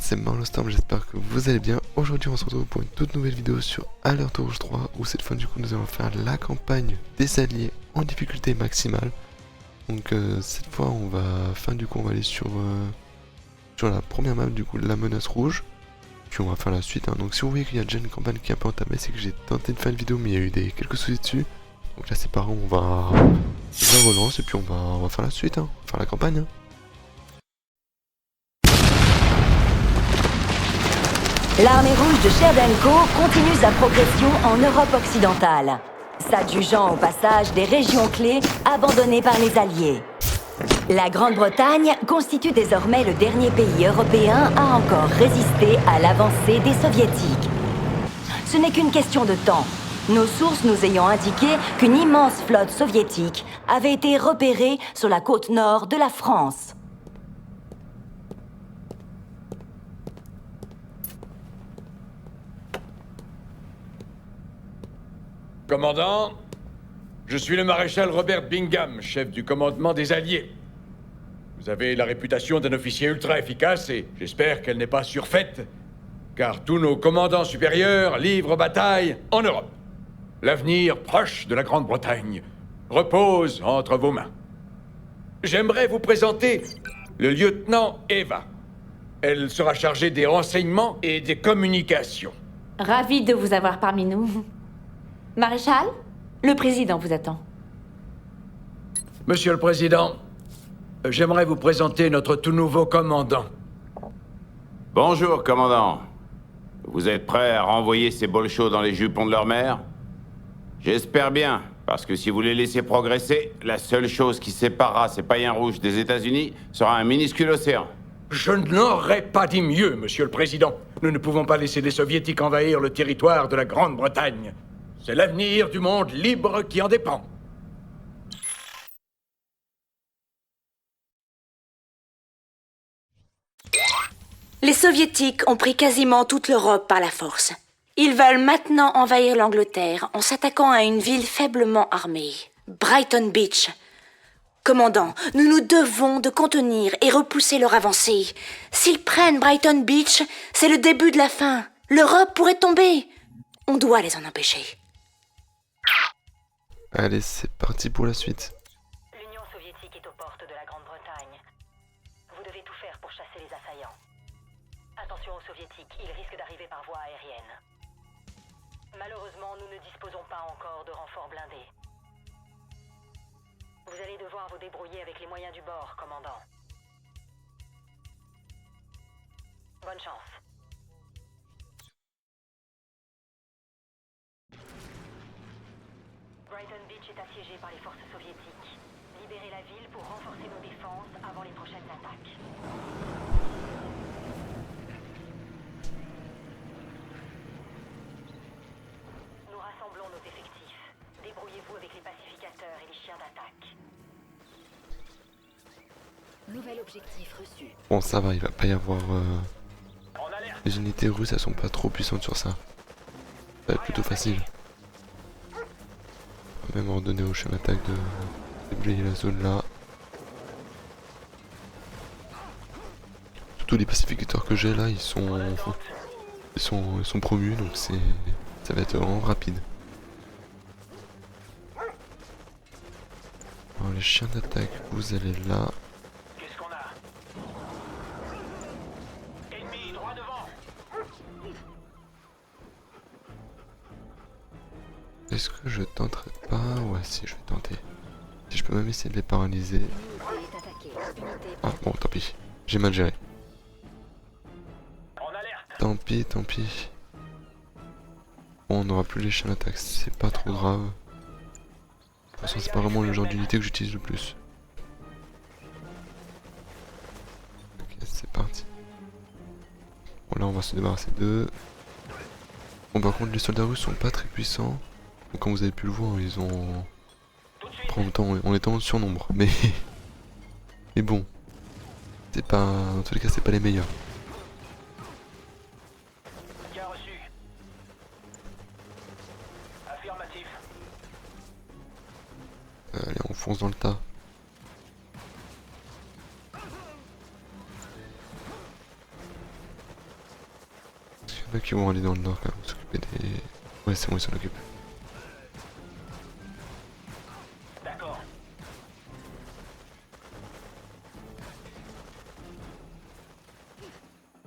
c'est Marlostorm, j'espère que vous allez bien. Aujourd'hui on se retrouve pour une toute nouvelle vidéo sur Alerte Rouge 3 où cette fois du coup nous allons faire la campagne des alliés en difficulté maximale. Donc cette fois on va aller sur la première map du coup, la menace rouge. Puis on va faire la suite, hein. Donc si vous voyez qu'il y a déjà une campagne qui est un peu entamée, c'est que j'ai tenté de faire une vidéo mais il y a eu quelques soucis dessus. Donc là c'est pareil, je la relance et puis on va faire la suite, hein. On va faire la campagne, hein. L'armée rouge de Cherdenko continue sa progression en Europe occidentale, s'adjugeant au passage des régions clés abandonnées par les Alliés. La Grande-Bretagne constitue désormais le dernier pays européen à encore résister à l'avancée des Soviétiques. Ce n'est qu'une question de temps, nos sources nous ayant indiqué qu'une immense flotte soviétique avait été repérée sur la côte nord de la France. Commandant, je suis le maréchal Robert Bingham, chef du commandement des Alliés. Vous avez la réputation d'un officier ultra efficace et j'espère qu'elle n'est pas surfaite, car tous nos commandants supérieurs livrent bataille en Europe. L'avenir proche de la Grande-Bretagne repose entre vos mains. J'aimerais vous présenter le lieutenant Eva. Elle sera chargée des renseignements et des communications. Ravi de vous avoir parmi nous. Maréchal, le président vous attend. Monsieur le Président, j'aimerais vous présenter notre tout nouveau commandant. Bonjour, commandant. Vous êtes prêt à renvoyer ces bolchos dans les jupons de leur mère? J'espère bien, parce que si vous les laissez progresser, la seule chose qui séparera ces païens rouges des États-Unis sera un minuscule océan. Je n'aurais pas dit mieux, Monsieur le Président. Nous ne pouvons pas laisser les Soviétiques envahir le territoire de la Grande-Bretagne. C'est l'avenir du monde libre qui en dépend. Les Soviétiques ont pris quasiment toute l'Europe par la force. Ils veulent maintenant envahir l'Angleterre en s'attaquant à une ville faiblement armée, Brighton Beach. Commandant, nous nous devons de contenir et repousser leur avancée. S'ils prennent Brighton Beach, c'est le début de la fin. L'Europe pourrait tomber. On doit les en empêcher. Allez, c'est parti pour la suite. L'Union soviétique est aux portes de la Grande-Bretagne. Vous devez tout faire pour chasser les assaillants. Attention aux soviétiques, ils risquent d'arriver par voie aérienne. Malheureusement, nous ne disposons pas encore de renforts blindés. Vous allez devoir vous débrouiller avec les moyens du bord, commandant. Bonne chance. Brighton Beach est assiégée par les forces soviétiques. Libérez la ville pour renforcer nos défenses avant les prochaines attaques. Nous rassemblons nos effectifs. Débrouillez-vous avec les pacificateurs et les chiens d'attaque. Nouvel objectif reçu. Bon, ça va, il va pas y avoir... Les unités russes, elles sont pas trop puissantes sur ça. Ça va être plutôt facile. On va même ordonner au chien d'attaque de déblayer la zone là. Surtout les pacificateurs que j'ai là, ils sont promus, donc ça va être vraiment rapide. Alors les chiens d'attaque, vous allez là. Qu'est-ce qu'on a? Ennemi, droit devant! Est-ce que je tenterai pas? Ouais, si, je vais tenter. Si je peux même essayer de les paralyser. Ah bon, tant pis. J'ai mal géré. Tant pis, tant pis. Bon, on n'aura plus les chiens d'attaque, c'est pas trop grave. De toute façon, c'est pas vraiment le genre d'unité que j'utilise le plus. Ok, c'est parti. Bon, là, on va se débarrasser d'eux. Bon, par contre, les soldats russes sont pas très puissants. Donc, comme vous avez pu le voir, ils ont... En même temps, on est en surnombre, mais... Mais bon. C'est pas... Dans tous les cas, c'est pas les meilleurs. Allez, on fonce dans le tas. pas qui vont aller dans le nord quand même, s'occuper des... Ouais, c'est bon, ils s'en occupent. D'accord.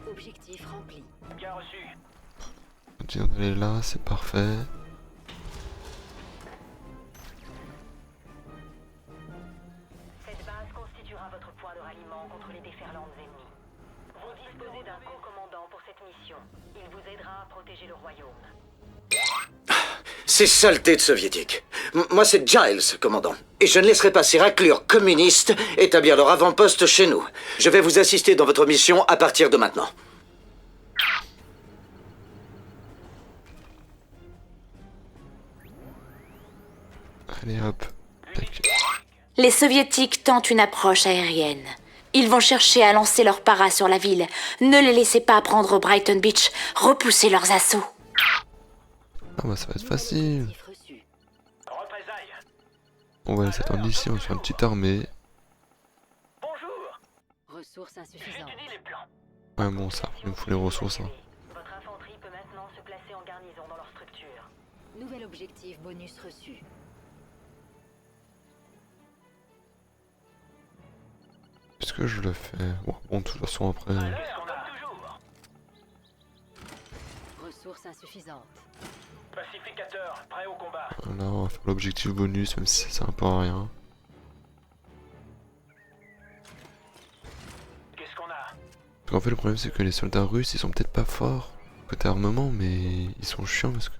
Objectif rempli. Bien reçu. Dire d'aller là, c'est parfait. Cette base constituera votre point de ralliement contre les déferlantes ennemies. Vous disposez d'un co-commandant pour cette mission. Il vous aidera à protéger le royaume. Ces saletés de soviétiques. Moi, c'est Giles, commandant. Et je ne laisserai pas ces raclures communistes établir leur avant-poste chez nous. Je vais vous assister dans votre mission à partir de maintenant. Allez hop. Tac. Les soviétiques tentent une approche aérienne. Ils vont chercher à lancer leurs paras sur la ville. Ne les laissez pas prendre Brighton Beach. Repoussez leurs assauts. Ah bah ça va être facile. Objectif reçu. Représailles. On va laisser attendre ici, on va faire une petite armée. Bonjour. Ressources insuffisantes. J'étudie les plans. Ouais bon, ça après il me faut les ressources. Hein. Votre infanterie peut maintenant se placer en garnison dans leur structure. Nouvel objectif bonus reçu. Est-ce que je le fais? Bon, de toute façon après... Comme toujours. Ressources insuffisantes. Pacificateur, prêt au combat. Là, on va faire l'objectif bonus, même si ça sert un peu à rien. Qu'est-ce qu'on a? Parce qu'en fait, le problème, c'est que les soldats russes, ils sont peut-être pas forts côté armement, mais ils sont chiants parce que...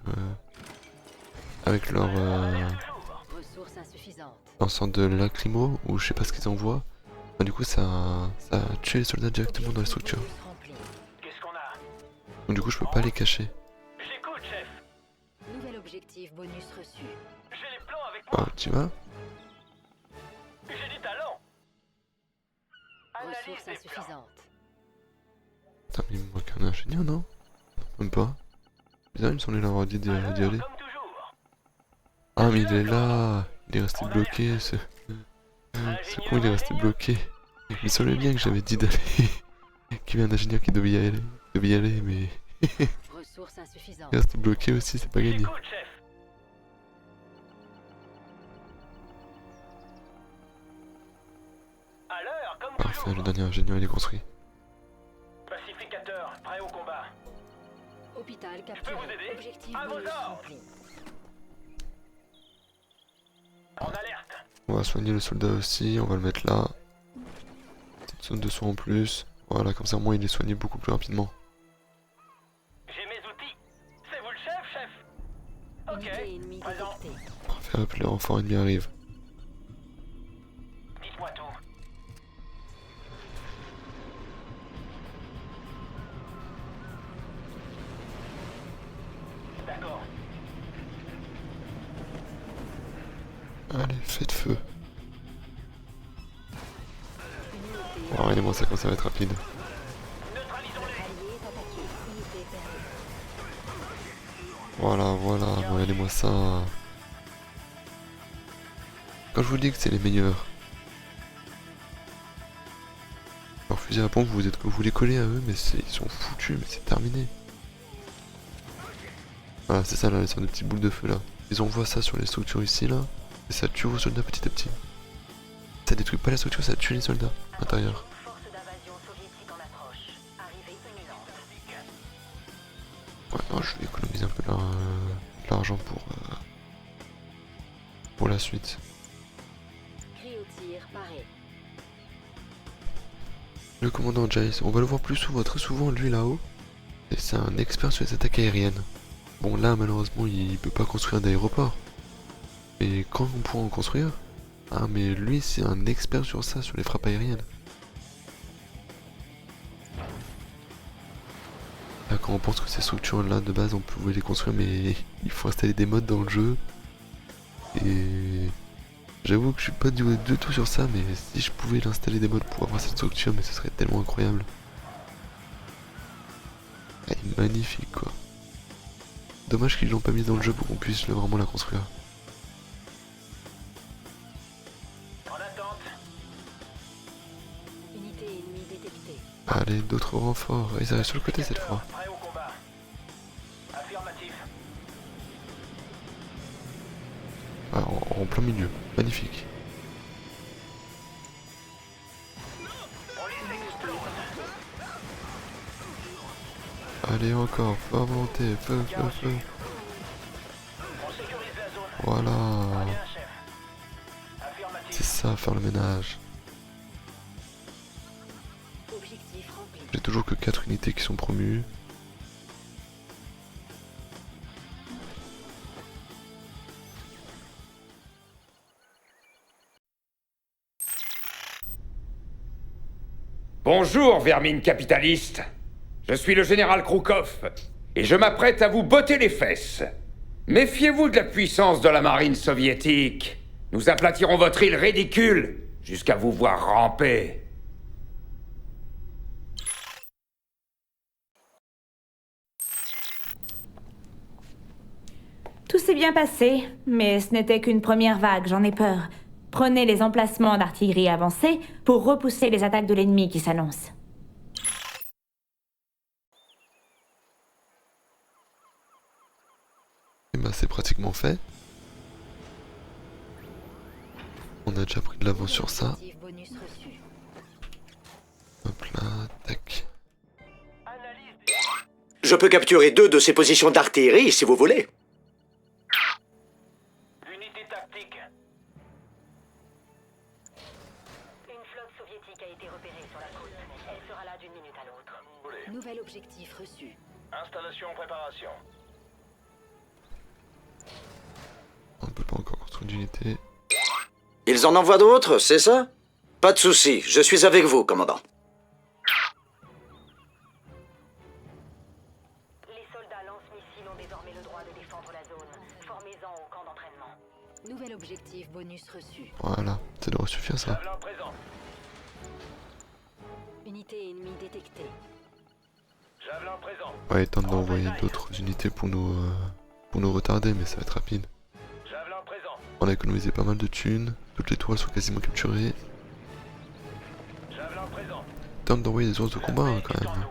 avec leur... Ressources insuffisantes. en sorte de lacrymo, ou je sais pas ce qu'ils envoient. Bah, du coup, ça a tué les soldats directement dans la structure. Bonus rempli. Qu'est-ce qu'on a? Donc du coup, je peux pas les cacher. J'écoute, chef. Nouvel objectif bonus reçu. J'ai les plans avec moi. Ah, tu vas? J'ai du talent. Analyse Ressources des plans. insuffisantes. Putain, mais il me manque un ingénieur, non? Même pas. Bizarre, il me semblait l'avoir dit d'y aller. Comme toujours. Ah, mais il est là! Il est resté bloqué, ce con, il est resté bloqué. Il me semblait bien que j'avais dit d'aller. Qu'il y avait un ingénieur qui devait y aller, mais... Ressources insuffisantes. il reste bloqué aussi, c'est pas gagné. J'écoute, chef. À l'heure, comme Parfait, toujours. le dernier ingénieur, il est construit. Pacificateur, prêt au combat. Hôpital peux capturé. vous aider? Objectif À vos bonus ordres. rempli. En alerte. On va soigner le soldat aussi, on va le mettre là. Petite zone de soins en plus. Voilà, comme ça, au moins, il est soigné beaucoup plus rapidement. J'ai mes outils. C'est vous le chef, chef? Unité ennemie Ok. Présent. détectée. Parfait, hop, les renforts ennemis arrivent. Dites-moi tout. D'accord. Allez, faites feu. Unité Bon, regardez-moi ça, comme ça va être rapide. Neutralisons-les. alliée est attaquée. Unité perdue. Voilà, regardez-moi ça. Quand je vous dis que c'est les meilleurs. Leur fusil à pompe, vous les collez à eux, mais ils sont foutus, mais c'est terminé. Voilà, c'est ça là, les sortes de petites boules de feu là. Ils envoient ça sur les structures ici là, et ça tue vos soldats petit à petit. Ça détruit pas la structure, ça tue les soldats à l'intérieur. Force d'invasion soviétique en approche. Arrivée imminente. Ouais, non, je vais économiser un peu l'argent pour la suite. Cri au tir paré. Le commandant Giles, on va le voir plus souvent, très souvent lui là-haut. Et c'est un expert sur les attaques aériennes. Bon là malheureusement il peut pas construire d'aéroport. Mais quand on pourra en construire, ah mais lui c'est un expert sur ça, sur les frappes aériennes. Là quand on pense que ces structures là de base on pouvait les construire mais il faut installer des mods dans le jeu. Et j'avoue que je suis pas du tout sur ça, mais si je pouvais l'installer des mods pour avoir cette structure, mais ce serait tellement incroyable. Elle est magnifique quoi. Dommage qu'ils l'ont pas mis dans le jeu pour qu'on puisse vraiment la construire. En attente. Unité ennemie détectée. Allez, d'autres renforts. Ils arrivent sur le côté cette fois. Prêt au combat. Ah, en plein milieu. Magnifique. Allez encore, feu à volonté, feu. Voilà. C'est ça, faire le ménage. J'ai toujours que 4 unités qui sont promues. Bonjour, vermine capitaliste. Je suis le général Kroukov, et je m'apprête à vous botter les fesses. Méfiez-vous de la puissance de la marine soviétique. Nous aplatirons votre île ridicule, jusqu'à vous voir ramper. Tout s'est bien passé, mais ce n'était qu'une première vague, j'en ai peur. Prenez les emplacements d'artillerie avancée pour repousser les attaques de l'ennemi qui s'annoncent. Et bah c'est pratiquement fait. On a déjà pris de l'avance sur ça. Hop là, tac. Je peux capturer 2 de ces positions d'artillerie si vous voulez. Unité tactique. Une flotte soviétique a été repérée sur la côte. Elle sera là d'une minute à l'autre. Nouvel objectif reçu. Installation en préparation. On peut pas encore construire d'unité. Ils en envoient d'autres, c'est ça? Pas de souci, je suis avec vous, commandant. Les soldats lance-missiles ont désormais le droit de défendre la zone. Formez-en au camp d'entraînement. Nouvel objectif bonus reçu. Voilà, ça devrait suffire ça. Javelin présent. Unité ennemie détectée. Javelin présent. Ouais, temps d'envoyer d'autres unités pour nous retarder, mais ça va être rapide. Javelin présent. On a économisé pas mal de thunes, toutes les toiles sont quasiment capturées. Javelin présent. Temps d'envoyer des ours de combat hein, quand même.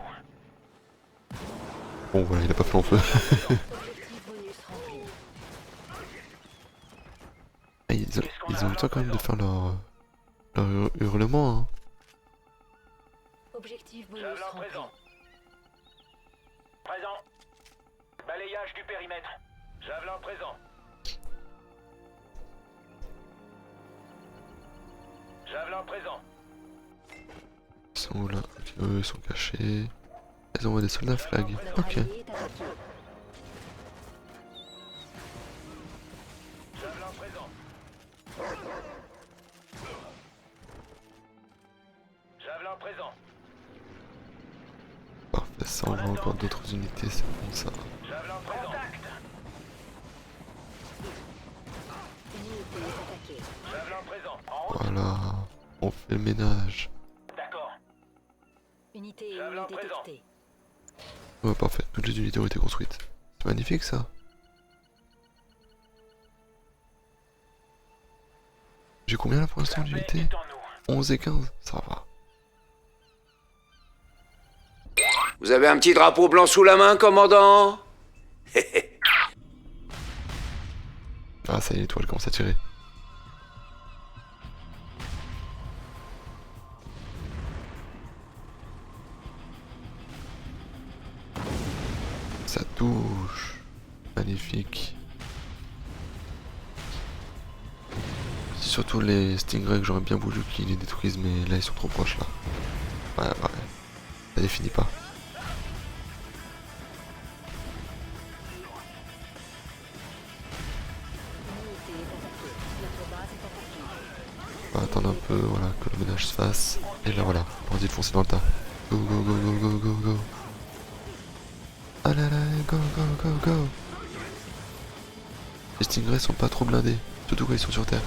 Bon voilà, il a pas fait long feu. Objectif bonus rempli. Ah, ils ont le temps quand même de faire leur hurlement. Hein. Objectif bonus Javelin rempli. présent. Présent. Balayage du périmètre. Javelin présent. Javelin présent. Ils sont où là? Ok, eux ils sont cachés. Ils envoient des soldats flag. Notre Ok. allié est attaqué. Javelin présent. Javelin présent. Parfait, ça envoie encore d'autres unités, c'est bon ça. Javelin présent. Contact. Unité est attaquée. Javelin présent. En route. Voilà, on fait le ménage. D'accord. Unité Javelin ennemie présent. détectée. Ouais, parfait, toutes les unités ont été construites. C'est magnifique ça. J'ai combien là pour l'instant La paix d'unités? est en nous. 11 et 15, ça va. Vous avez un petit drapeau blanc sous la main, commandant? Ah ça y est, l'étoile commence à tirer. Ça touche. Magnifique. C'est surtout les Stingrays que j'aurais bien voulu qu'ils les détruisent, mais là ils sont trop proches là. Ouais, ouais. Ça les finit pas. Unité est attaquée. Notre base est attaquée. On va attendre un peu, voilà, que le ménage se fasse. Et là voilà, on dit de foncer dans le tas. Go go go go go go go. Allez allez, go go go go. Les Stingrays sont pas trop blindés, surtout quand ils sont sur terre.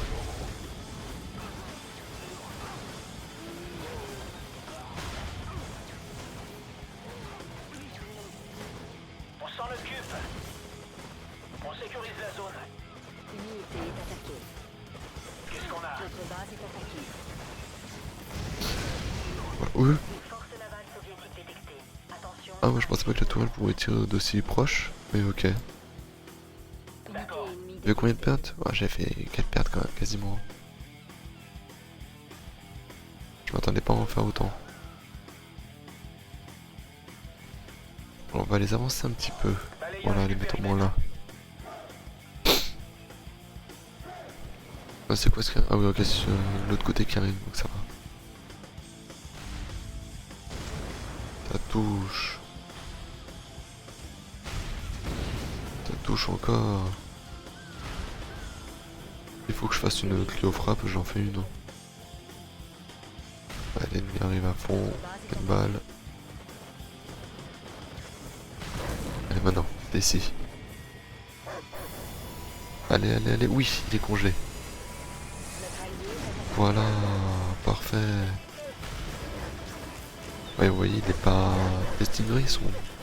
On s'en occupe. On sécurise la zone. Unité est attaquée. Qu'est-ce qu'on a? Notre base est attaquée. Voilà. Ouais. Force navale soviétique détectée. Attention. Ah moi je pensais pas que la tourelle pourrait tirer d'aussi proche, mais ok. Unité ennemie Vu combien de pertes? Ouais, j'ai fait 4 pertes quand même, quasiment. Je m'attendais pas à en faire autant. On va les avancer un petit peu. Voilà, les mettre au moins là. Ah, c'est quoi ce qu'il y a? Ah oui, ok, c'est l'autre côté qui arrive, donc ça va. Ça touche. Ça touche encore. Il faut que je fasse une Clio frappe, j'en fais une. Ouais, l'ennemi arrive à fond. Une balle. Allez, maintenant, t'es ici. Allez, allez, allez. Oui, il est congelé. Voilà, parfait. Ouais, vous voyez, il est pas... Les stingrays sont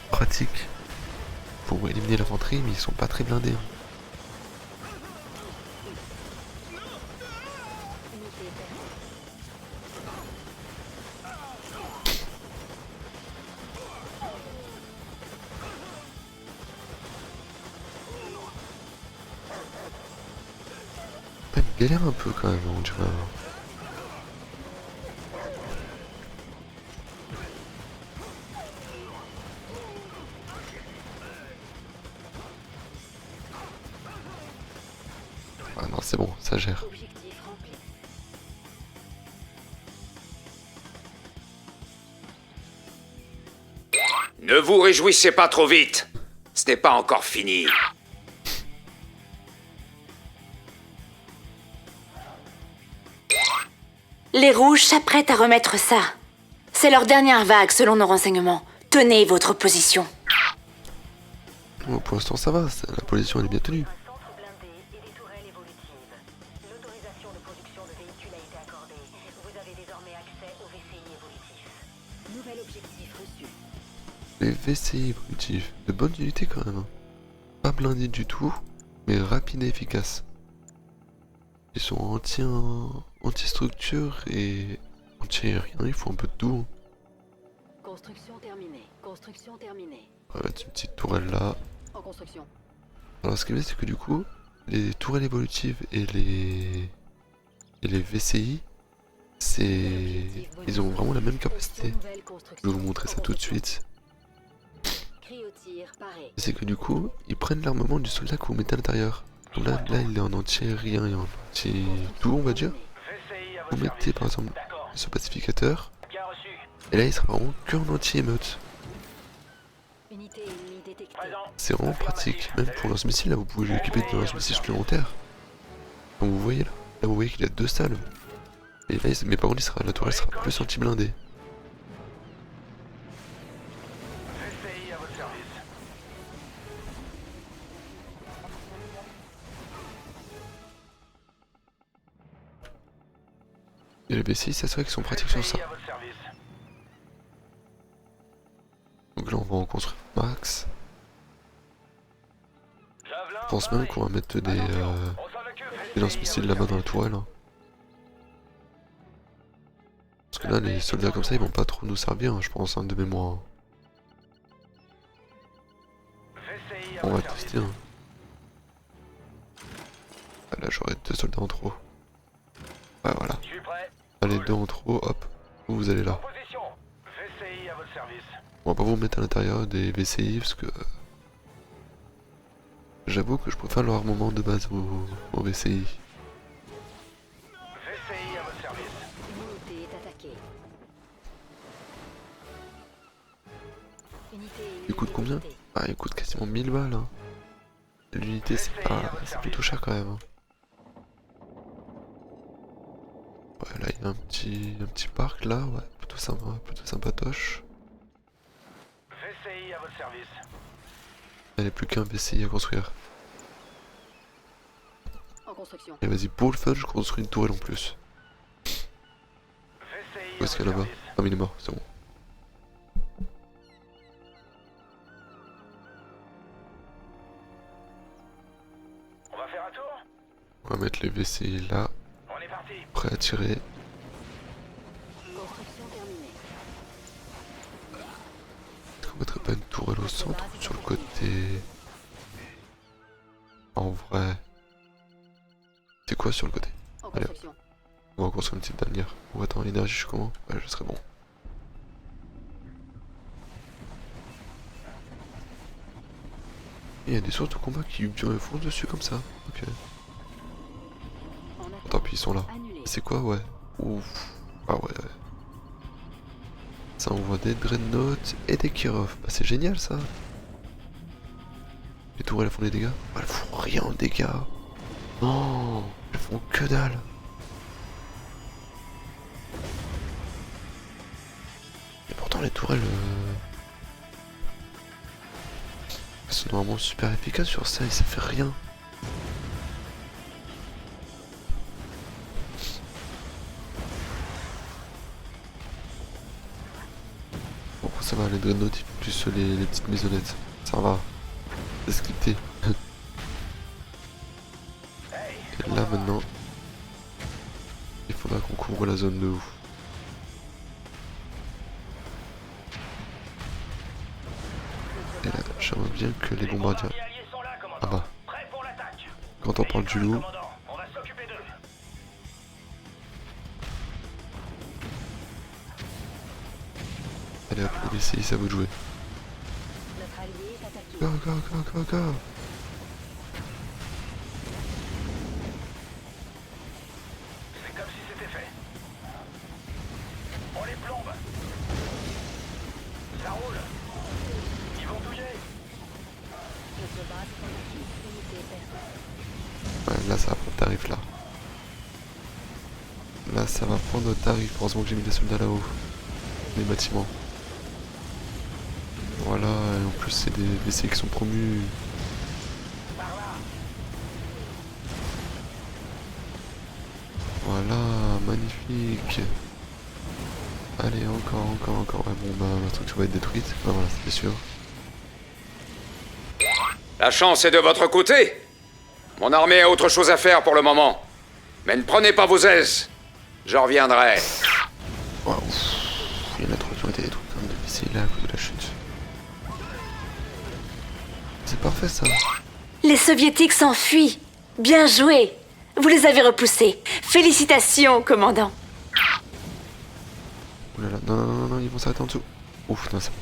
pratiques pour éliminer l'infanterie, mais ils sont pas très blindés. Il galère un peu quand même, on dirait. Ah non, c'est bon, ça gère. Ne vous réjouissez pas trop vite. Ce n'est pas encore fini. Les rouges s'apprêtent à remettre ça. C'est leur dernière vague selon nos renseignements. Tenez votre position. Bon, pour l'instant ça va, la position elle est bien tenue. Un centre blindé et des tourelles évolutives. L'autorisation de production de véhicules a été accordée. Vous avez désormais accès au VCI évolutif. Nouvel objectif reçu. Les VCI évolutifs, de bonnes unités quand même. Pas blindés du tout, mais rapides et efficaces. Ils sont anti-structure et anti-aérien, il faut un peu de tout. Construction terminée. Construction terminée. On va mettre une petite tourelle là. En construction. Alors ce qui est bien c'est que du coup, les tourelles évolutives et les VCI, ils ont vraiment la même capacité. Je vais vous montrer ça tout de suite. Cryotir paré. C'est que du coup, ils prennent l'armement du soldat que vous mettez à l'intérieur. Donc là, il est en anti-aérien et en anti-tout, on va dire. VCI à Vous votre mettez service. par exemple D'accord. ce pacificateur, Bien reçu. et là il sera vraiment que en anti-émeute. Unité ennemie détectée. Présent. C'est vraiment pratique, même pour lance-missile, là vous pouvez l'équiper de lance-missile supplémentaire. Comme vous voyez là, vous voyez qu'il a 2 salles. Et là, mais par contre la tourelle sera plus anti-blindée. VCI à votre service. Et les VCI, c'est vrai qu'ils sont pratiques sur ça. VCI à votre service. Donc là on va en construire max. Javelin, Je pense même qu'on va mettre des lance-missiles là-bas dans la tourelle. Hein. Parce que là les soldats comme ça ils vont pas trop nous servir, hein, je pense, hein, de mémoire. VCI à On va votre service. tester. Hein. Ah, là j'aurai 2 soldats en trop. Ouais voilà. Je suis prêt. Allez 2 en trop, hop. Vous allez là. Position. VCI à votre service. On va pas vous mettre à l'intérieur des VCI parce que... j'avoue que je préfère leur armement de base au VCI. VCI à votre service. Unité est attaquée. Unité Il coûte combien? détectée. Ah il coûte quasiment 1000 balles. Hein. L'unité c'est plutôt cher quand même. Hein. Ouais là il y a un petit parc là, ouais, plutôt sympa, plutôt sympatoche. VCI à votre service. Il n'y a plus qu'un VCI à construire. En construction. Et vas-y, pour le fun, je construis une tourelle en plus. VCI Où à est-ce qu'il y a votre là-bas? service. Ah mais il est mort, c'est bon. On va faire un tour. On va mettre les VCI là, On est parti. prêts à tirer. Construction terminée. Est-ce qu'on mettrait pas une tourelle au centre ou sur le côté? En vrai, C'est quoi sur le côté? Allez, on va construire une petite dernière. Oh attends, l'énergie je suis comment? Ouais, je serais bon. Il y a des sources de combat qui foncent dessus comme ça. Ok. Tant pis, ils sont là. C'est quoi, ouais? Ouf. Ah ouais. Ça envoie des Dreadnoughts et des Kirov. Bah c'est génial ça. Les tourelles elles font des dégâts? Elles font rien en dégâts. Non, elles font que dalle. Et pourtant les tourelles elles sont normalement super efficaces sur ça et ça fait rien. Bon ça va, les Dreadnoughts plus les petites maisonnettes. Ça va. C'est scripté. Et là maintenant, il faudra qu'on couvre la zone de ouf. Et là, j'aimerais bien que les bombardiers... Ah bah. Quand on parle du loup... Allez hop, les DCI, ça vous de jouer. Go, go, go, go, go. C'est comme si c'était fait. On les plombe. Ça roule. Ils vont douiller. Ouais, là ça va prendre tarif là. Là ça va prendre tarif. Heureusement que j'ai mis des soldats là-haut. Les bâtiments. Voilà, et en plus c'est des WC qui sont promus. Voilà, magnifique. Allez, encore. Ouais, bon bah la structure va être détruite. Ah voilà, c'était sûr. La chance est de votre côté. Mon armée a autre chose à faire pour le moment. Mais ne prenez pas vos aises. Je reviendrai. Waouh. Il y en a trop qui ont été détruits comme de WC là à cause de la chute. C'est parfait ça. Les soviétiques s'enfuient. Bien joué. Vous les avez repoussés. Félicitations, commandant. Oh là là, non, ils vont s'arrêter en dessous. Ouf, non, c'est bon.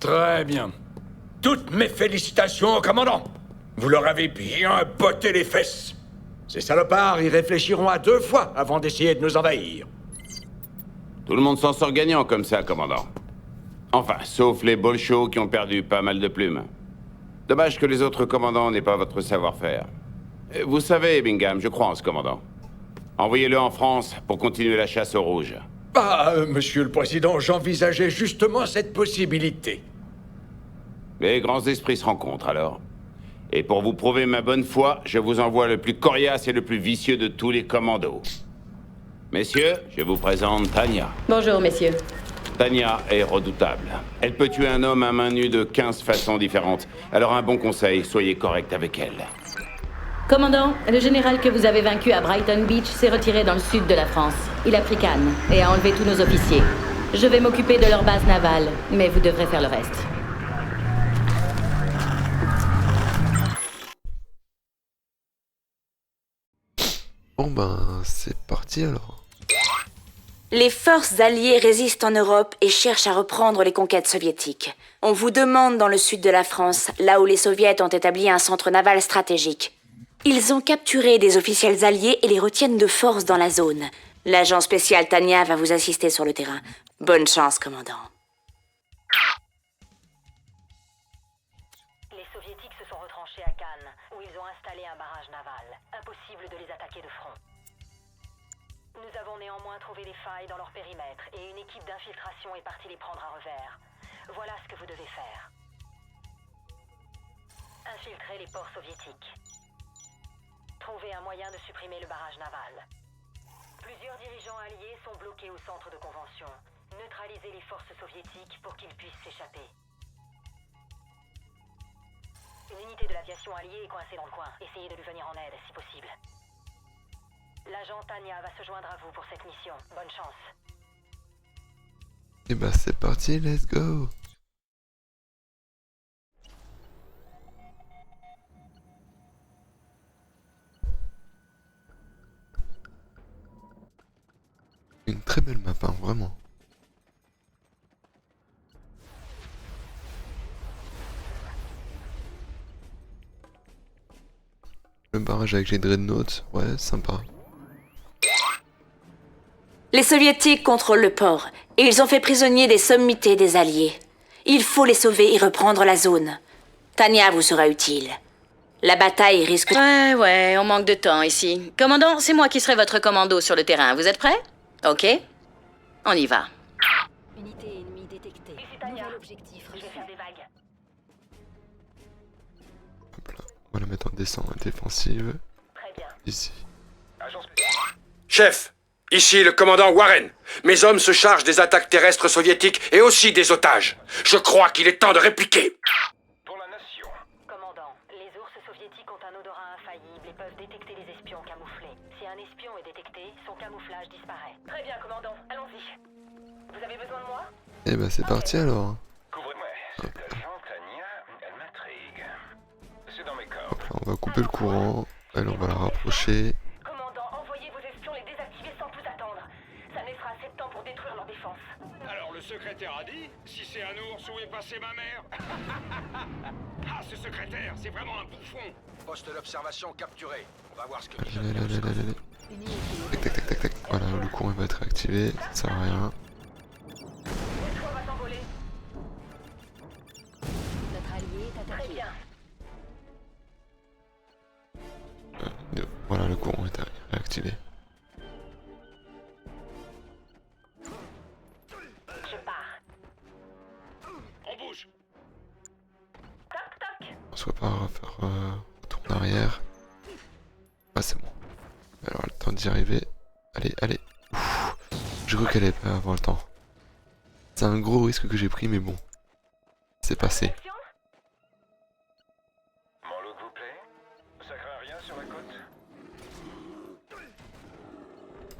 Très bien. Toutes mes félicitations au commandant. Vous leur avez bien botté les fesses. Ces salopards y réfléchiront à 2 fois avant d'essayer de nous envahir. Tout le monde s'en sort gagnant comme ça, commandant. Enfin, sauf les bolchos qui ont perdu pas mal de plumes. Dommage que les autres commandants n'aient pas votre savoir-faire. Vous savez, Bingham, je crois en ce commandant. Envoyez-le en France pour continuer la chasse aux rouges. Monsieur le Président, j'envisageais justement cette possibilité. Les grands esprits se rencontrent alors. Et pour vous prouver ma bonne foi, je vous envoie le plus coriace et le plus vicieux de tous les commandos. Messieurs, je vous présente Tanya. Bonjour, messieurs. Tanya est redoutable. Elle peut tuer un homme à main nue de 15 façons différentes. Alors un bon conseil, soyez correct avec elle. Commandant, le général que vous avez vaincu à Brighton Beach s'est retiré dans le sud de la France. Il a pris Cannes et a enlevé tous nos officiers. Je vais m'occuper de leur base navale, mais vous devrez faire le reste. Bon ben, c'est parti alors. Les forces alliées résistent en Europe et cherchent à reprendre les conquêtes soviétiques. On vous demande dans le sud de la France, là où les soviets ont établi un centre naval stratégique. Ils ont capturé des officiels alliés et les retiennent de force dans la zone. L'agent spécial Tanya va vous assister sur le terrain. Bonne chance, commandant. Les soviétiques se sont retranchés à Cannes, où ils ont installé un barrage naval. Impossible de les attaquer de front. Nous avons néanmoins trouvé des failles dans leur périmètre et une équipe d'infiltration est partie les prendre à revers. Voilà ce que vous devez faire. Infiltrer les ports soviétiques. Trouver un moyen de supprimer le barrage naval. Plusieurs dirigeants alliés sont bloqués au centre de convention. Neutralisez les forces soviétiques pour qu'ils puissent s'échapper. Une unité de l'aviation alliée est coincée dans le coin. Essayez de lui venir en aide, si possible. L'agent Tanya va se joindre à vous pour cette mission. Bonne chance. Et bah c'est parti, let's go. Une très belle map, hein, vraiment. Le barrage avec les dreadnoughts, ouais, sympa. Les Soviétiques contrôlent le port, et ils ont fait prisonnier des sommités des Alliés. Il faut les sauver et reprendre la zone. Tania vous sera utile. La bataille risque... Ouais, on manque de temps ici. Commandant, c'est moi qui serai votre commando sur le terrain. Vous êtes prêts? Ok. On y va. Unité ennemie détectée. Nouvel objectif. Je vais faire des vagues. Hop là, on va la mettre en descente défensive. Très bien. Ici. Chef, ici le commandant Warren. Mes hommes se chargent des attaques terrestres soviétiques et aussi des otages. Je crois qu'il est temps de répliquer. Pour la nation. Commandant, les ours soviétiques ont un odorat infaillible et peuvent détecter les espions camouflés. Si un espion est détecté, son camouflage disparaît. Très bien, commandant. Allons-y. Vous avez besoin de moi? Et bah c'est parti alors. Couvrez-moi. Cette agent Tania, elle m'intrigue. C'est dans mes corps. Hop là, on va couper le courant. Allez, on va la rapprocher. Commandant, envoyez vos espions les désactiver sans plus attendre. Ça me laissera assez de temps pour détruire leur défense. Alors le secrétaire a dit, si c'est un ours, où est passée ma mère? Ah, ce secrétaire, c'est vraiment un bouffon. Poste d'observation capturé. On va voir ce que... Allez. Tac tac tac tac tac. Voilà, le courant va être activé, ça sert à rien. Le toit va s'envoler. Notre allié est Très attaqué. bien. Voilà, le courant est réactivé. Je pars. On bouge. Toc toc. On se prépare à faire retour en arrière. Ah c'est bon. Alors le temps d'y arriver. Allez. Ouf. J'ai cru qu'elle allait pas avoir le temps. C'est un gros risque que j'ai pris mais bon. C'est passé. Mon look vous plaît? Ça craint rien sur la côte?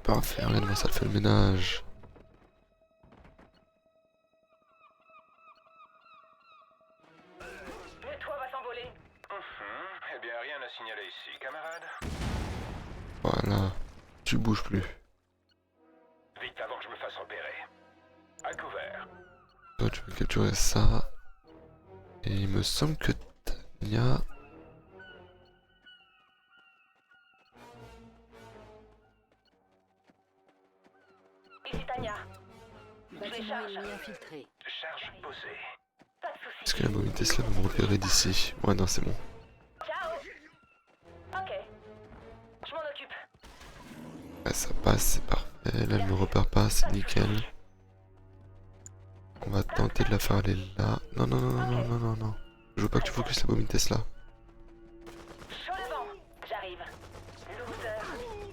Parfait, regarde-moi ça fait le ménage. Le toit va s'envoler. Eh bien, rien à signaler ici, camarade. Voilà. Tu bouges plus. Vite avant que je me fasse repérer. À couvert. Toi tu veux capturer ça. Et il me semble que Tania... Ici Tania. Bâtiment ennemi infiltré. Charge posée. Pas de soucis. Est-ce que la bobine Tesla va me repérer d'ici? Ouais non c'est bon. Ciao. Ok. Je m'en occupe. Ouais, ça passe, c'est parfait. Là elle me repère pas, c'est nickel. On va tenter de la faire aller là. Non. Je veux pas que tu focuses la bobine Tesla. Chaud devant. J'arrive. Loser.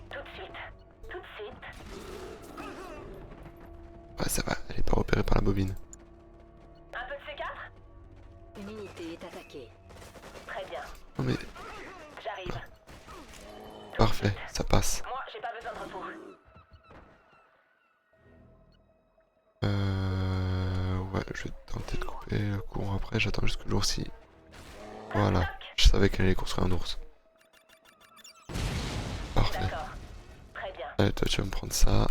Tout de suite. Tout de suite. Ouais ça va, elle est pas repérée par la bobine. Un peu de C4? Une unité est attaquée. Très bien. Non mais J'arrive. parfait, ça passe. Moi, j'ai pas besoin de repos. Ouais, je vais tenter de couper le courant après, j'attends jusqu'au jour-ci. Voilà, je savais qu'elle allait construire un ours. Parfait. D'accord. Très bien. Allez, toi tu vas me prendre ça.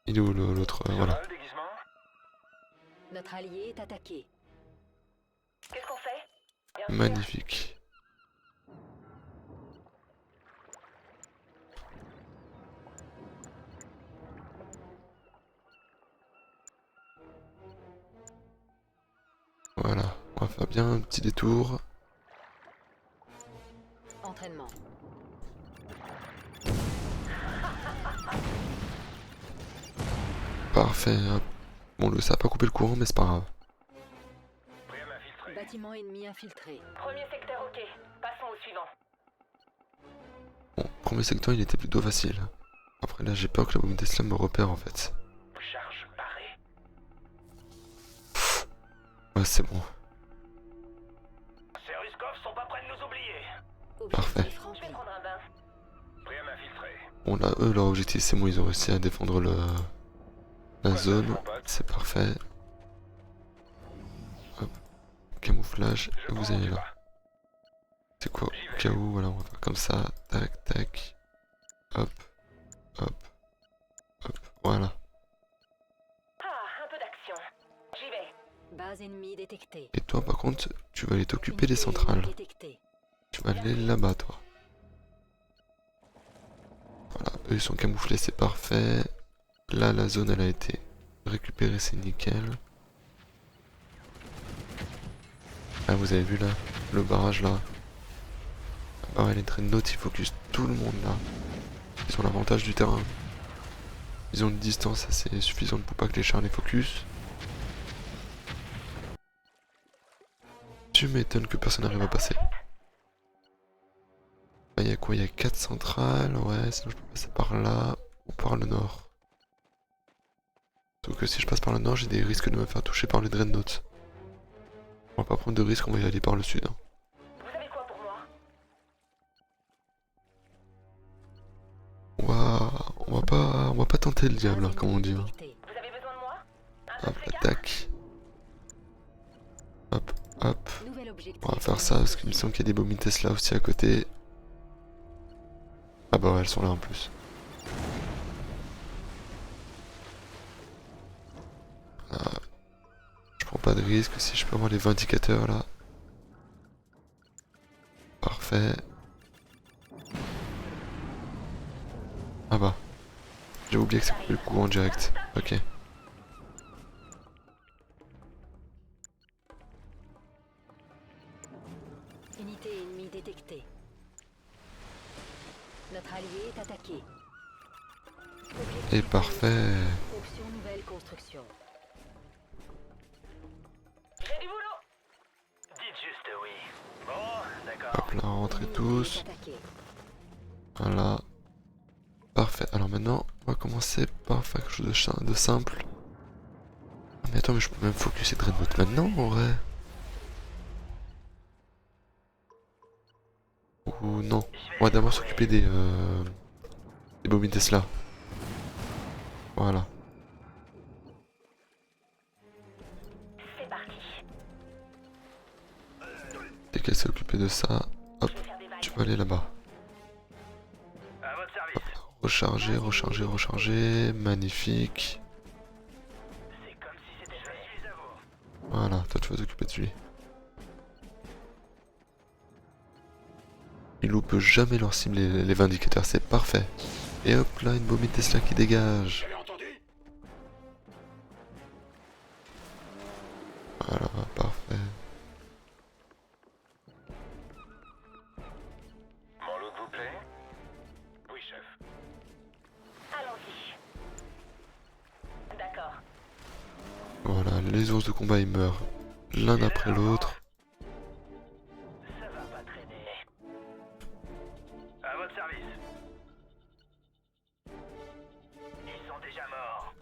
Il est où l'autre voilà. Le déguisement? Notre allié est attaqué. Qu'est-ce qu'on fait? Bien sûr. Magnifique. Voilà, on va faire bien un petit détour. Entraînement. Parfait, hop. Bon, ça a pas coupé le courant, mais c'est pas grave. Prêt à m'infiltrer. Bâtiment ennemi infiltré. Premier secteur, ok. Passons au suivant. Bon, premier secteur, il était plutôt facile. Après, là, j'ai peur que la bobine Tesla me repère, en fait. Charge parée. Ouais, c'est bon. Ces Ruskov sont pas prêts de nous oublier. Parfait. Objectif Je rempli. vais prendre un bain. Prêt à m'infiltrer. Bon, là, eux, leur objectif, c'est bon, ils ont réussi à défendre La zone, c'est parfait. Hop. Camouflage, et vous allez là. C'est quoi? Au cas où, voilà, on va faire comme ça. Tac, tac. Hop, hop, hop. Voilà. Ah, un peu d'action. J'y vais. Base ennemie détectée. Et toi, par contre, tu vas aller t'occuper des centrales. Tu vas aller là-bas, toi. Voilà, eux ils sont camouflés, c'est parfait. Là, la zone, elle a été récupérée, c'est nickel. Ah, vous avez vu là, le barrage là. Ah ouais, les dreadnoughts, ils focus tout le monde là. Ils ont l'avantage du terrain. Ils ont une distance assez suffisante pour pas que les chars les focus. Tu m'étonnes que personne n'arrive à passer. Il y a quoi? Il y a 4 centrales, ouais, sinon je peux passer par là ou par le nord. Sauf que si je passe par le nord, j'ai des risques de me faire toucher par les dreadnoughts. On va pas prendre de risque, on va y aller par le sud. Hein. Vous avez quoi pour moi? On va pas tenter le diable, hein, comme on dit. Hein. Vous avez besoin de moi? Hop, attaque. Hop, hop. On va faire ça parce qu'il me semble qu'il y a des bombes Tesla aussi à côté. Ah bah ouais, elles sont là en plus. Je prends pas de risque si je peux avoir les vindicateurs là. Parfait. Ah bah. J'ai oublié que ça coupait le courant direct. Ok. Unité ennemie détectée. Notre allié est attaqué. Et parfait. Option nouvelle construction. J'ai du boulot. Dites juste oui. Bon, d'accord. Hop là, rentrez tous. Voilà. Parfait. Alors maintenant, on va commencer par faire quelque chose de simple. Ah, mais attends, mais je peux même focuser Dreadnought maintenant en vrai. Ou non. On va d'abord s'occuper des bombes Tesla. Voilà. C'est parti. Dès qu'elle s'est occupée de ça, hop, tu vas aller là-bas. À votre service. Recharger, recharger, recharger. Magnifique. C'est comme si c'était fait. Je suis à vous. Voilà, toi tu vas t'occuper de lui. Ils loupent jamais leur cible, les vindicateurs, c'est parfait. Et hop là, une bombe Tesla qui dégage. Voilà, parfait. Mon look vous plaît? Oui, chef. Allons-y. D'accord. Voilà, les ours de combat ils meurent l'un après l'autre. Ça va pas traîner. À votre service. Ils sont déjà morts.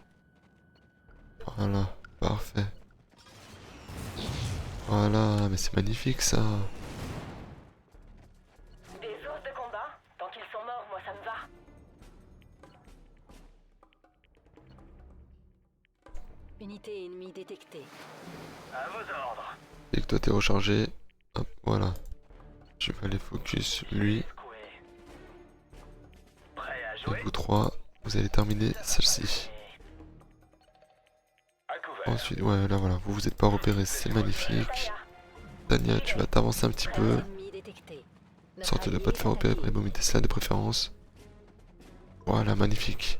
Voilà, parfait. Voilà, mais c'est magnifique ça. Des ours de combat? Tant qu'ils sont morts, moi ça me va. Unité ennemie détectée. À vos ordres. Dès que toi t'es rechargé, hop, voilà. Je vais aller focus lui. Prêt à Et jouer? vous trois, vous allez terminer celle-ci. À couvert. Ensuite, ouais, là voilà, vous vous êtes pas repéré, c'est magnifique. Tania, tu vas t'avancer un petit peu. Ennemie détectée. Sorte de pas te faire repérer par les bombes Tesla de préférence. Voilà, magnifique.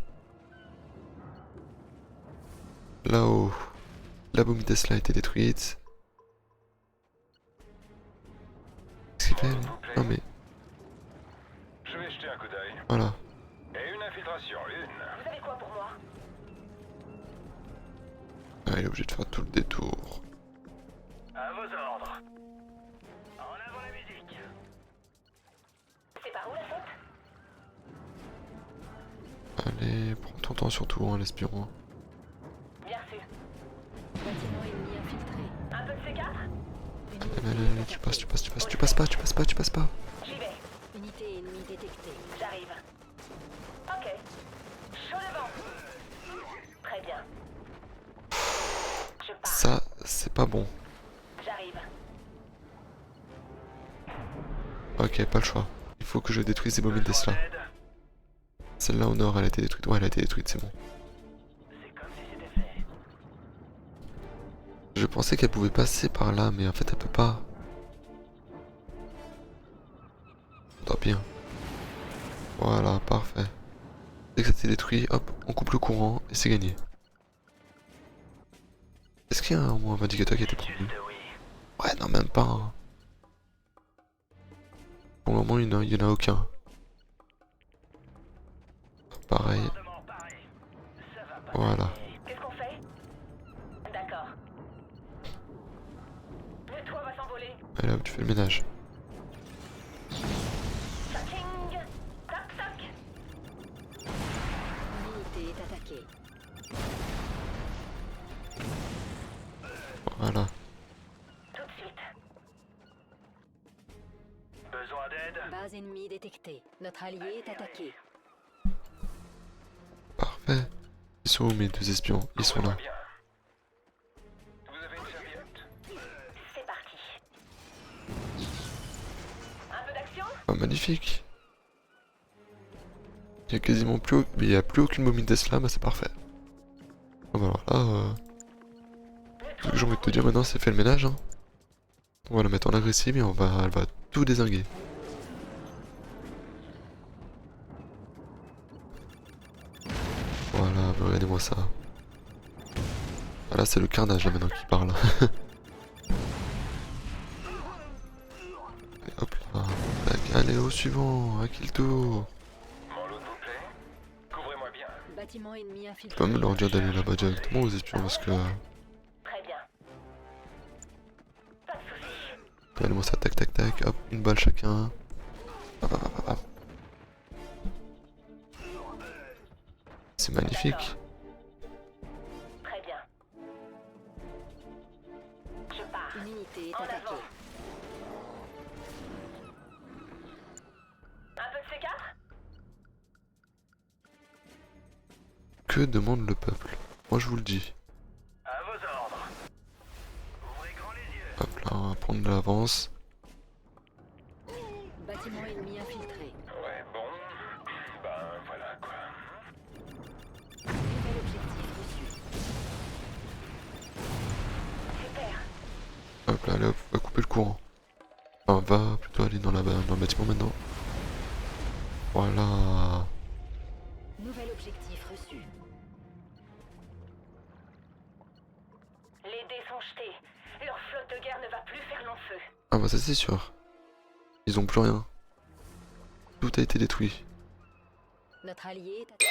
Là-haut, la bombe Tesla a été détruite. Qu'est-ce qu'il fait lui? Non mais, Je vais jeter un coup d'œil. voilà. Et une infiltration, une. Vous avez quoi pour moi? Ah, il est obligé de faire tout le détour. À vos ordres. En avant la musique. C'est par où la fête? Allez, prends ton temps surtout, hein, l'espion. Hein. Bien reçu. Bâtiment ennemi infiltré. Un peu de C4? Allez, tu passes, tu passes, tu passes, tu passes pas, tu passes pas, tu passes pas. J'y vais. Unité ennemie détectée. J'arrive. Ok. Chaud devant. Très bien. ça, c'est pas bon. J'arrive. Ok, pas le choix. Il faut que je détruise ces bobines Tesla. Celle-là au nord, elle a été détruite. Ouais, elle a été détruite, c'est bon. C'est comme si c'était fait. Je pensais qu'elle pouvait passer par là, mais en fait, elle peut pas. Tant pis. Hein. Voilà, parfait. Dès que ça a été détruit, hop, on coupe le courant et c'est gagné. Est-ce qu'il y a au moins un indicateur qui a été promu? Ouais, non, même pas. Hein. Pour le moment, il n'y en a aucun. Pareil. Voilà. Qu'est-ce qu'on fait? D'accord. Le toit va s'envoler. Et là, tu fais le ménage. Taching. Tac, tac. L'unité est attaquée. Voilà. Tout de suite. Besoin d'aide? Base ennemie détectée. Notre allié est attaqué. Parfait. Ils sont où mes deux espions? Ils sont là. Bien. Vous avez une serviette? C'est parti. Un peu d'action? Oh, magnifique. Il y a quasiment plus, mais il y a plus aucune bobine Tesla, bah c'est parfait. Ah bah alors là, ce que j'ai envie de te dire maintenant, c'est fait le ménage. Hein. On va la mettre en agressive et elle va tout dézinguer. Voilà, bah regardez-moi ça. Ah là, c'est le carnage là maintenant qui parle. Et hop là. Tac, allez au suivant, à qui le tour? Mon lot vous plaît? Couvrez-moi bien. Bâtiment ennemi Je infiltré. peux même leur dire d'aller là-bas directement aux espions parce que... Très bien. Pas de soucis. Regardez-moi ça, tac tac tac, hop, une balle chacun. Hop, hop, hop, hop. C'est magnifique. Très bien. Je pars. Une unité est En attaquée. avant. Un peu de C4? Que demande le peuple? Moi je vous le dis. À vos ordres. Ouvrez grand les yeux. Hop là, on va prendre de l'avance. Bâtiment ennemi infiltré. Ouais, bon. Ben, voilà quoi. Nouvel objectif reçu. Super. Hop là, allez hop, on va couper le courant. Enfin, va plutôt aller dans le bâtiment maintenant. Voilà. Nouvel objectif reçu. Les dés sont jetés. Leur flotte de guerre ne va plus faire long feu. Ah bah ça c'est sûr. Ils ont plus rien. Tout a été détruit. Notre allié est attaqué.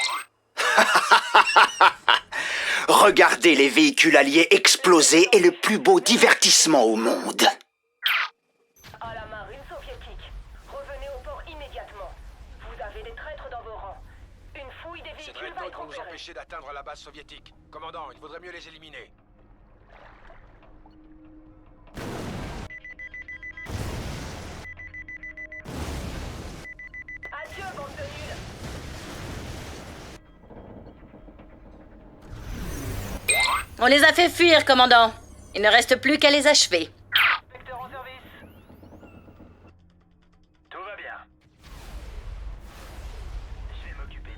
Regarder les véhicules alliés exploser est le plus beau divertissement au monde. À la marine soviétique. Revenez au port immédiatement. Vous avez des traîtres dans vos rangs. Une fouille des Ces véhicules va dreadnoughts être vont nous opérée. empêcher d'atteindre la base soviétique. Commandant, il vaudrait mieux les éliminer. Adieu, bande de nuls. On les a fait fuir, commandant. Il ne reste plus qu'à les achever. Vecteur en service. Tout va bien. Je vais m'occuper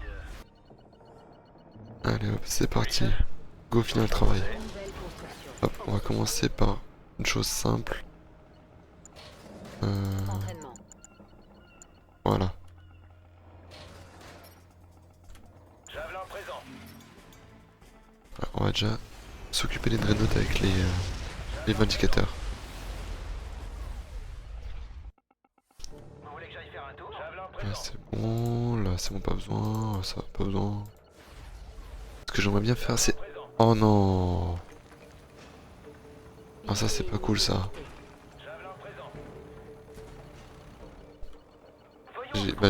de... Allez hop, c'est parti. Go finir le travail. Nouvelle construction. Hop, on va commencer par une chose simple. Entraînement. Voilà. Javelin présent. Alors, on va déjà s'occuper des dreadnoughts avec les vindicateurs. Vous voulez que j'aille faire un tour? Javelin Là présent. c'est bon, là c'est bon, pas besoin, ça pas besoin. Ce que j'aimerais bien faire c'est... Oh non. Ah ça c'est pas cool ça. Javelin présent.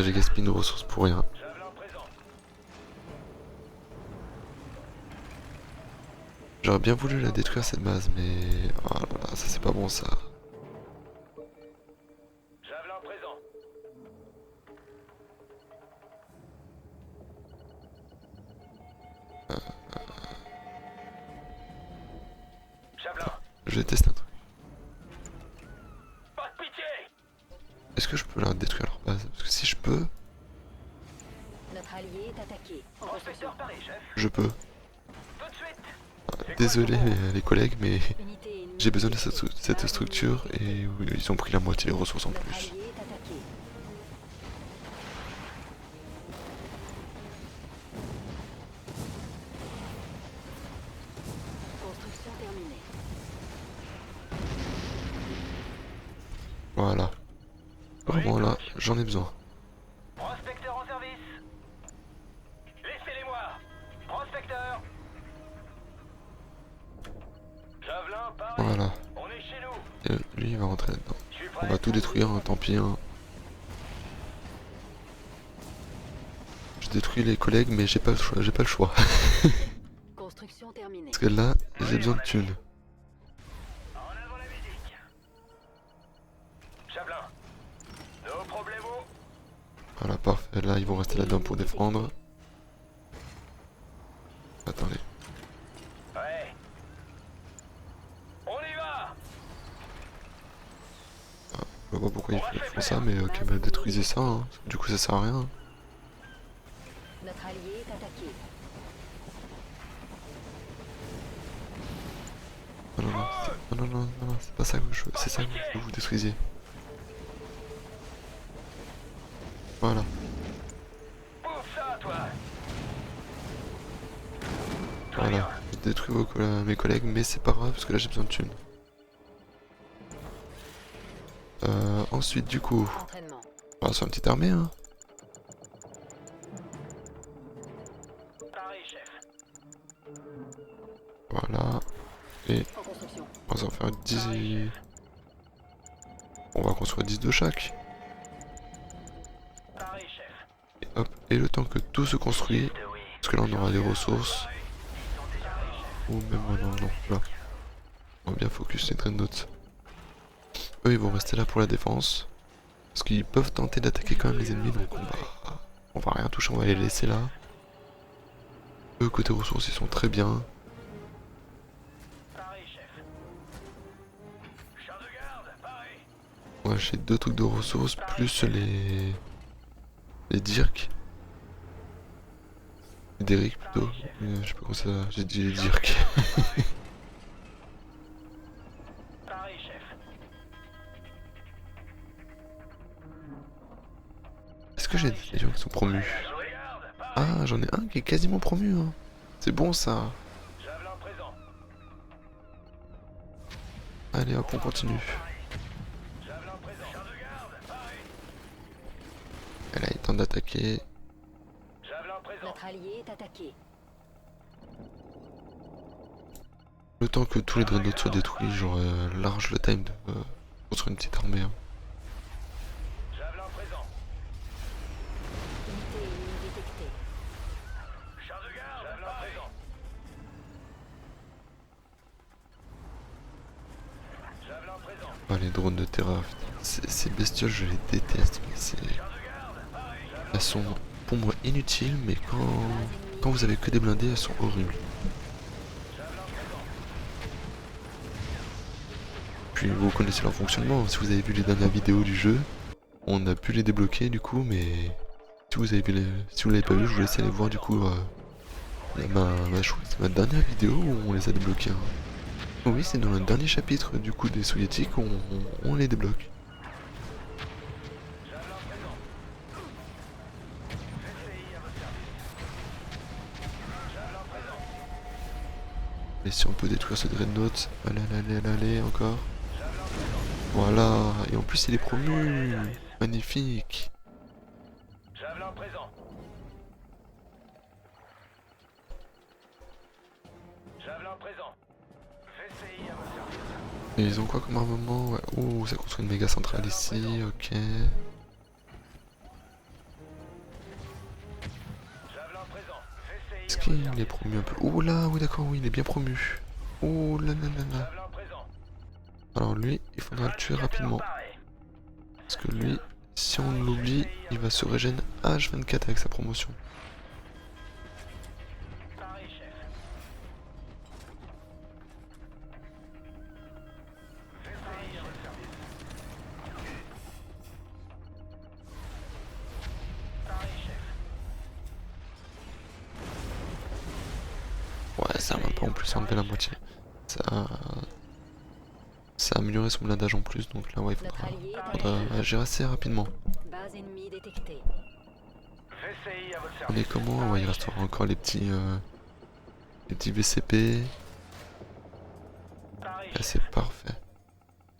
J'ai gaspillé nos ressources pour rien. Javelin présent. J'aurais bien voulu la détruire cette base mais... Oh là là, ça c'est pas bon ça. Javelin présent. Je vais tester un truc. Pas de pitié. Est-ce que je peux leur détruire leur base? Parce que si je peux, Notre allié est attaqué. Prospecteur Paris, chef. je peux. Tout de suite. Désolé les collègues, mais Unité ennemie j'ai besoin de détectée. cette structure et oui, ils ont pris la moitié des ressources en Notre plus. allié est attaqué. Construction terminée. Voilà. Vraiment là, j'en ai besoin. Prospecteur en service. Laissez-les-moi. Prospecteur. Javelin, Paris. Voilà. On est chez nous. Et lui il va rentrer là-dedans. Je suis On prêt. va tout détruire, hein, tant pis. Hein. Je détruis les collègues, mais j'ai pas le choix. J'ai pas le choix. Construction terminée. Parce que là, j'ai besoin de thunes. En avant la musique. Javelin. No problemo. Voilà, parfait. Là, ils vont rester là-dedans pour défendre. Attendez. Ouais. On y va. Je vois pas pourquoi ils font ça, mais ok, bah détruisez ça. Hein. Du coup, ça sert à rien. Notre allié est attaqué. Non, non, non, non, c'est pas ça que je veux. C'est ça que je veux que vous détruisiez. Voilà. Bouffe ça, toi. Voilà. J'ai détruit mes collègues, mais c'est pas grave parce que là j'ai besoin de thunes. Ensuite, du coup, Entraînement. on va sur une petite armée, hein. Paris, chef. Voilà. Et En construction. on va en faire 10. On va construire 10 de chaque. Paris, chef. Et hop. Et le temps que tout se construit, parce que là on aura des ressources. Ou même non, là. On va bien focus les dreadnoughts. Eux ils vont rester là pour la défense. Parce qu'ils peuvent tenter d'attaquer quand même les ennemis, donc on va rien toucher, on va les laisser là. Eux côté ressources ils sont très bien. Paris, chef. Char de garde, Paris. On va acheter 2 trucs de ressources plus les dirks. Les Derrick plutôt. Je sais pas comment ça. J'ai dit les dirks. Paris, chef. Est-ce que j'ai des gens qui sont promus? Char de garde, Paris. Ah, j'en ai un qui est quasiment promu. Hein. C'est bon ça. Javelin présent. Allez hop, on continue. Javelin présent. Char de garde, Paris. Et là, il tente d'attaquer. Javelin présent. Notre allié est attaqué. Le temps que tous les dreadnoughts soient détruits, j'aurai large le time de construire une petite armée. Hein. Javelin présent. Unité ennemie détectée. Char de garde, Javelin présent. Javelin présent. Ah, les drones de terrain, ces bestioles, je les déteste. Mais elles sont pour moi inutiles, mais quand vous avez que des blindés, elles sont horribles. Puis vous connaissez leur fonctionnement. Si vous avez vu les dernières vidéos du jeu, on a pu les débloquer du coup, mais si vous avez vu si vous l'avez pas vu, je vous laisse aller voir du coup je crois que c'est ma dernière vidéo où on les a débloqués. Hein. Oui, c'est dans le dernier chapitre du coup des soviétiques, on les débloque. Et si on peut détruire ce dreadnought, allez, encore. Voilà, et en plus il est promu. Magnifique. Javelin présent. Javelin présent. VCI à votre service. Et ils ont quoi comme armement? Ouais. Ouh, ça construit une méga centrale ici, ok. Javelin présent. VCI Est-ce qu'il est promu un peu? Ouh là, oui d'accord, oui, il est bien promu. Ouh là là là là. Javelin présent. Alors lui, il faudra le tuer rapidement. Parce que lui, si on l'oublie, il va se régène H24 avec sa promotion. Paris, chef. pas en plus enlevé la moitié. Ça a amélioré son blindage en plus, donc là ouais, il faudra agir assez rapidement. Base ennemie détectée. VCI à votre On est service. comment? Ouais, il restera encore les petits VCP. Paris, Là c'est parfait.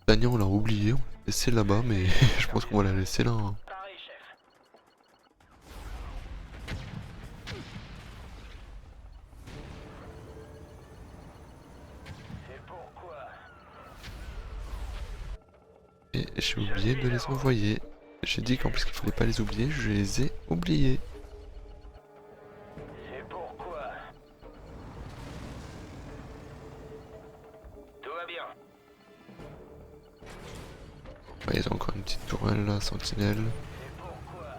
Tania on l'a oublié, on l'a laissé là-bas, mais je pense qu'on va la laisser là. Hein. Paris, chef. C'est pourquoi. Et j'ai oublié de les envoyer. J'ai dit qu'en plus qu'il fallait pas les oublier, je les ai oubliés. C'est pourquoi. Tout va bien. Ouais, ils ont encore une petite tourelle là, sentinelle. C'est pourquoi.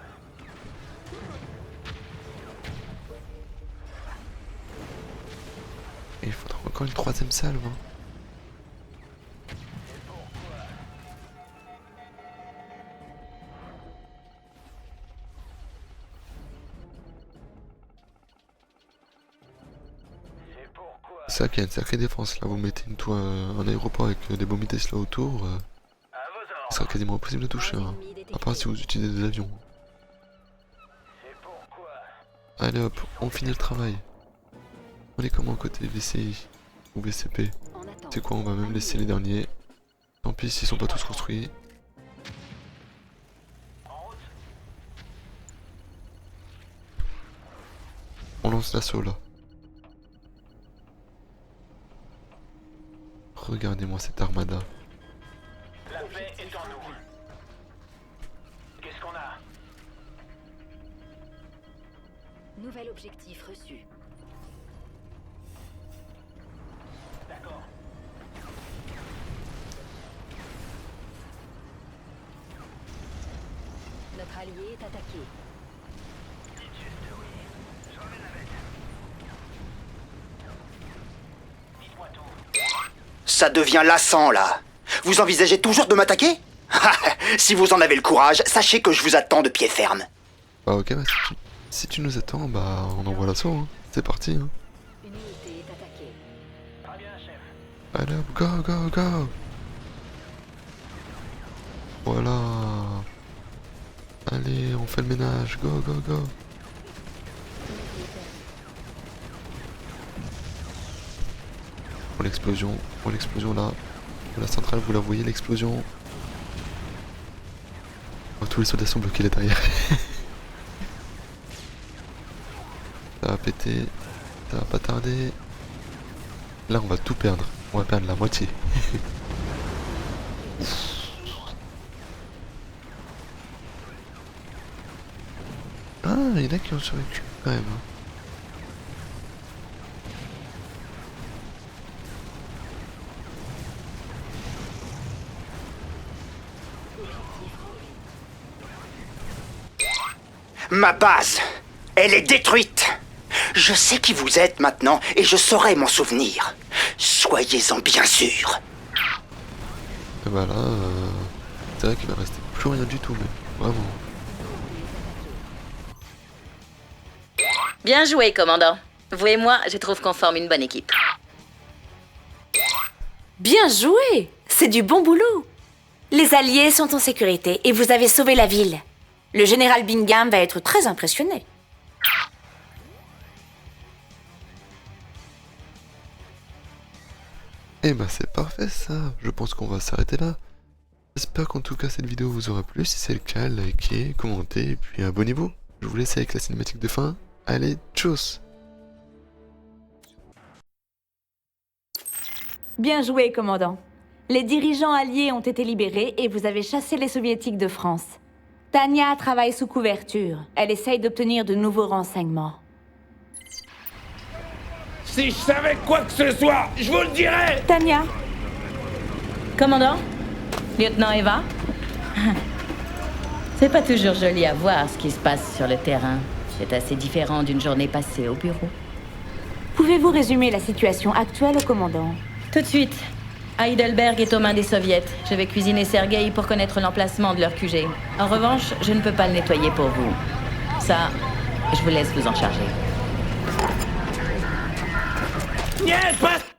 Et il faudra encore une troisième salve. Hein. C'est pourquoi. C'est ça qu'il y a une sacrée défense là, vous mettez une tour, un aéroport avec des bombes Tesla autour, À vos il sera ordres. quasiment impossible de toucher. Hein. À part si vous utilisez des avions. C'est pourquoi. Allez hop, on finit le travail. On est comment côté VCI ou VCP? En attente. C'est quoi, on va même laisser les derniers. Tant pis s'ils sont pas tous construits. On lance l'assaut là. Regardez-moi cette armada. La paix est en nous. Qu'est-ce qu'on a? Nouvel objectif reçu. D'accord. Notre allié est attaqué. Dites juste oui. Je remets la bête. Dites-moi tout. Ça devient lassant, là. Vous envisagez toujours de m'attaquer? Si vous en avez le courage, sachez que je vous attends de pied ferme. Bah ok, bah si tu nous attends, bah on envoie l'assaut. Hein. C'est parti. Hein. Une unité est attaquée. Très bien, chef. Allez hop, go, go, go. Voilà. Allez, on fait le ménage. Go, go, go. Pour l'explosion là. La centrale, vous la voyez, l'explosion. Oh, tous les soldats sont bloqués là derrière. Ça va péter. Ça va pas tarder. Là, on va tout perdre. On va perdre la moitié. Ah, il y en a qui ont survécu quand même. Hein. Ma base, elle est détruite. Je sais qui vous êtes maintenant et je saurai m'en souvenir. Soyez-en bien sûr. Et bah là, c'est vrai qu'il va rester plus rien du tout, mais vraiment. Bien joué, commandant. Vous et moi, je trouve qu'on forme une bonne équipe. Bien joué! C'est du bon boulot! Les Alliés sont en sécurité et vous avez sauvé la ville. Le général Bingham va être très impressionné. Et bah c'est parfait ça, je pense qu'on va s'arrêter là. J'espère qu'en tout cas cette vidéo vous aura plu, si c'est le cas, likez, commentez et puis abonnez-vous. Je vous laisse avec la cinématique de fin. Allez, tchuss! Bien joué, commandant. Les dirigeants alliés ont été libérés et vous avez chassé les soviétiques de France. Tania travaille sous couverture. Elle essaye d'obtenir de nouveaux renseignements. Si je savais quoi que ce soit, je vous le dirais! Tania, Commandant? Lieutenant Eva? C'est pas toujours joli à voir ce qui se passe sur le terrain. C'est assez différent d'une journée passée au bureau. pouvez-vous résumer la situation actuelle au commandant? Tout de suite. Heidelberg est aux mains des soviets. Je vais cuisiner Sergueï pour connaître l'emplacement de leur QG. En revanche, je ne peux pas le nettoyer pour vous. Ça, je vous laisse vous en charger. Niet, pas